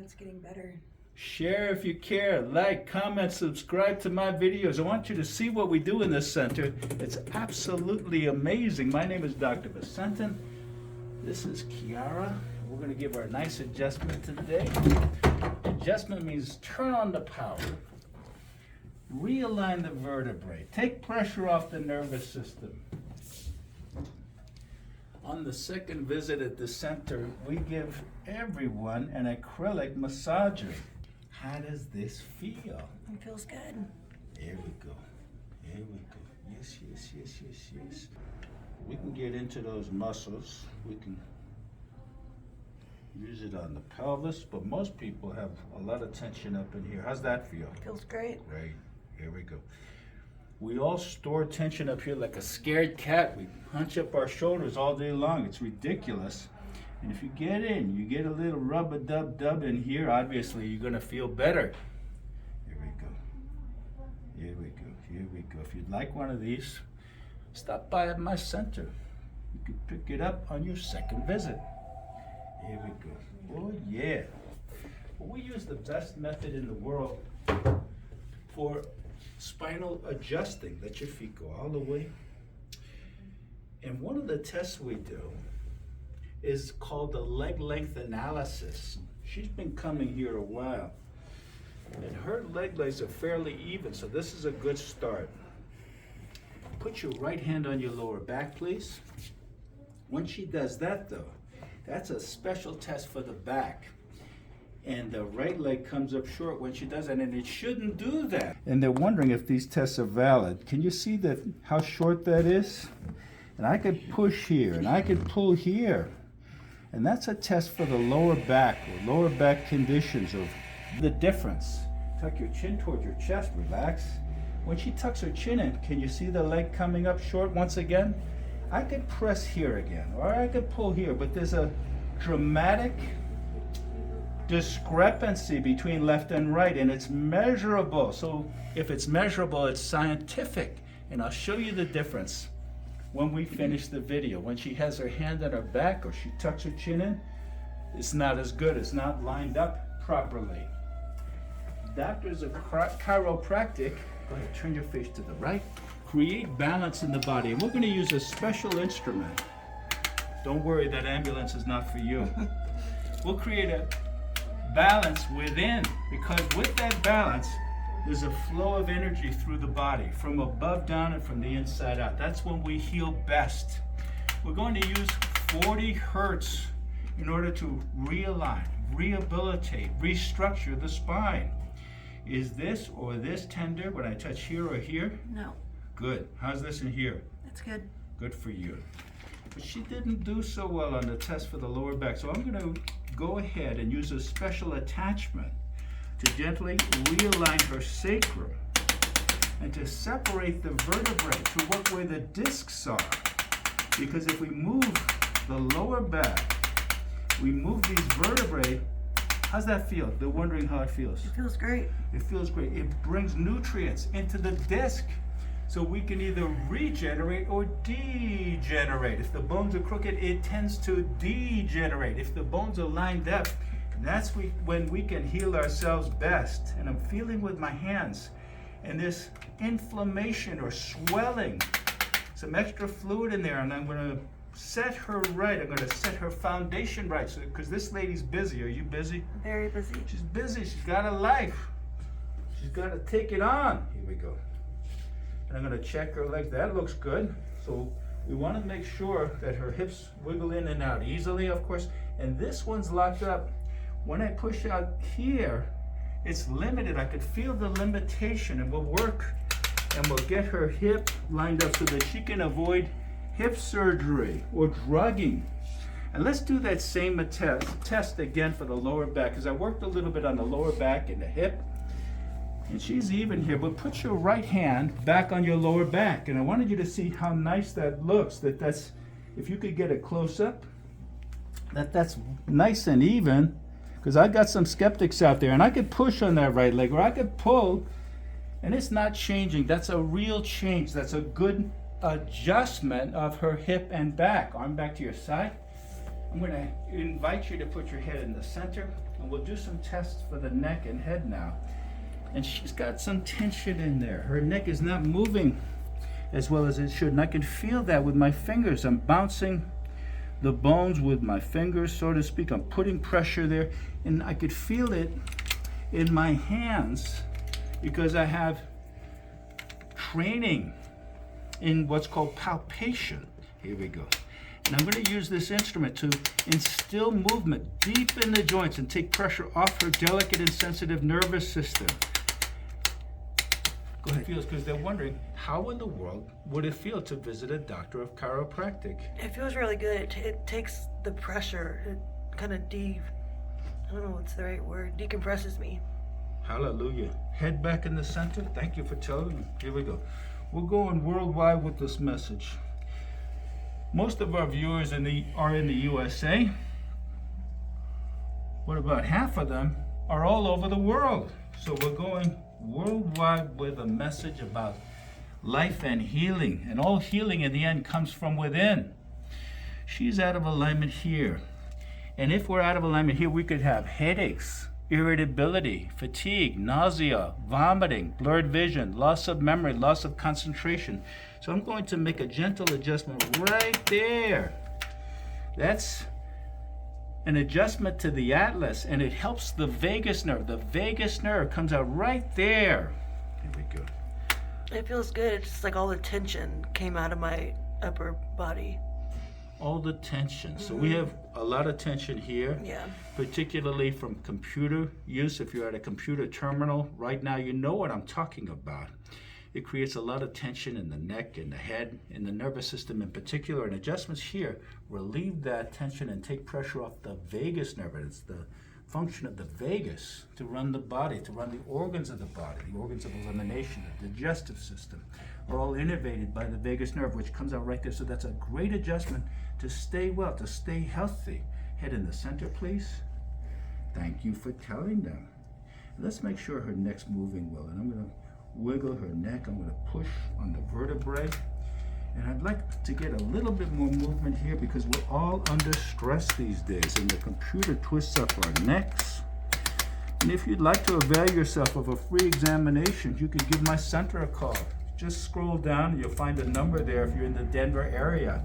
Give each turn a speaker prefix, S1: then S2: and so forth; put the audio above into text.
S1: it's getting better.
S2: Share if you care, like, comment, subscribe to my videos. I want you to see what we do in this center. It's absolutely amazing. My name is Dr. Vicentin. This is Kiara. We're going to give her a nice adjustment today. Adjustment means turn on the power. Realign the vertebrae. Take pressure off the nervous system. On the second visit at the center, we give everyone an acrylic massager. How does this feel?
S1: It feels good.
S2: There we go. There we go. Yes, yes, yes, yes, yes. We can get into those muscles. We can use it on the pelvis, but most people have a lot of tension up in here. How's that feel?
S1: Feels great.
S2: Great. Here we go. We all store tension up here like a scared cat. We hunch up our shoulders all day long. It's ridiculous. And if you get in, you get a little rub-a-dub-dub in here, obviously you're going to feel better. Here we go. Here we go. Here we go. If you'd like one of these, stop by at my center. You can pick it up on your second visit. Here we go. Oh, yeah. Well, we use the best method in the world for spinal adjusting. Let your feet go all the way. And one of the tests we do is called the leg length analysis. She's been coming here a while, and her leg lengths are fairly even, so this is a good start. Put your right hand on your lower back, please. When she does that, though, that's a special test for the back. And the right leg comes up short when she does that, and it shouldn't do that. And they're wondering if these tests are valid. Can you see that how short that is? And I could push here, and I could pull here. And that's a test for the lower back, or lower back conditions of the difference. Tuck your chin towards your chest, relax. When she tucks her chin in, can you see the leg coming up short once again? I could press here again, or I could pull here, but there's a dramatic discrepancy between left and right, and it's measurable. So if it's measurable, it's scientific. And I'll show you the difference when we finish the video. When she has her hand on her back or she tucks her chin in, it's not as good. It's not lined up properly. Doctors of chiropractic, go ahead, turn your face to the right, create balance in the body. And we're going to use a special instrument. Don't worry, that ambulance is not for you. We'll create a balance within, because with that balance, there's a flow of energy through the body, from above down and from the inside out. That's when we heal best. We're going to use 40 hertz in order to realign, rehabilitate, restructure the spine. Is this or this tender when I touch here or here?
S1: No.
S2: Good. How's this in here?
S1: That's good.
S2: Good for you. But she didn't do so well on the test for the lower back, so I'm going to go ahead and use a special attachment to gently realign her sacrum and to separate the vertebrae to work where the discs are. Because if we move the lower back, we move these vertebrae, how's that feel? They're wondering how it feels.
S1: It feels great.
S2: It feels great. It brings nutrients into the disc, so we can either regenerate or degenerate. If the bones are crooked, it tends to degenerate. If the bones are lined up, that's when we can heal ourselves best. And I'm feeling with my hands, and this inflammation or swelling, some extra fluid in there, and I'm going to set her right. I'm going to set her foundation right, so because this lady's busy. Are you busy?
S1: Very busy.
S2: She's busy. She's got a life. She's got to take it on. Here we go. And I'm going to check her legs. That looks good. So we want to make sure that her hips wiggle in and out easily, of course. And this one's locked up. When I push out here, it's limited. I could feel the limitation, and we'll work and we'll get her hip lined up so that she can avoid hip surgery or drugging. And let's do that same test again for the lower back, because I worked a little bit on the lower back and the hip. And she's even here, but put your right hand back on your lower back. And I wanted you to see how nice that looks. That's, if you could get a close up, that's nice and even. Because I got some skeptics out there, and I could push on that right leg, or I could pull, and it's not changing. That's a real change. That's a good adjustment of her hip and back. Arm back to your side. I'm going to invite you to put your head in the center. And we'll do some tests for the neck and head now. And she's got some tension in there. Her neck is not moving as well as it should. And I can feel that with my fingers. I'm bouncing the bones with my fingers, so to speak. I'm putting pressure there. And I could feel it in my hands because I have training in what's called palpation. Here we go. And I'm going to use this instrument to instill movement deep in the joints and take pressure off her delicate and sensitive nervous system. Go ahead. Feels, because they're wondering, how in the world would it feel to visit a doctor of chiropractic?
S1: It feels really good. It takes the pressure. It kind of I don't know what's the right word, decompresses me.
S2: Hallelujah. Head back in the center. Thank you for telling me. Here we go. We're going worldwide with this message. Most of our viewers are in the USA. What about half of them are all over the world? So we're going worldwide with a message about life and healing. And all healing in the end comes from within. She's out of alignment here. And if we're out of alignment here, we could have headaches, irritability, fatigue, nausea, vomiting, blurred vision, loss of memory, loss of concentration. So I'm going to make a gentle adjustment right there. That's an adjustment to the atlas, and it helps the vagus nerve. The vagus nerve comes out right there. Here we go.
S1: It feels good. It's just like all the tension came out of my upper body.
S2: All the tension. So we have a lot of tension here, particularly from computer use. If you're at a computer terminal right now, you know what I'm talking about. It creates a lot of tension in the neck, in the head, in the nervous system in particular. And adjustments here relieve that tension and take pressure off the vagus nerve. It's the function of the vagus to run the body, to run the organs of the body. The organs of elimination, the digestive system, are all innervated by the vagus nerve, which comes out right there. So that's a great adjustment to stay well, to stay healthy. Head in the center, please. Thank you for telling them. Let's make sure her neck's moving well. And I'm going to wiggle her neck. I'm going to push on the vertebrae. And I'd like to get a little bit more movement here because we're all under stress these days. And the computer twists up our necks. And if you'd like to avail yourself of a free examination, you can give my center a call. Just scroll down and you'll find a number there if you're in the Denver area.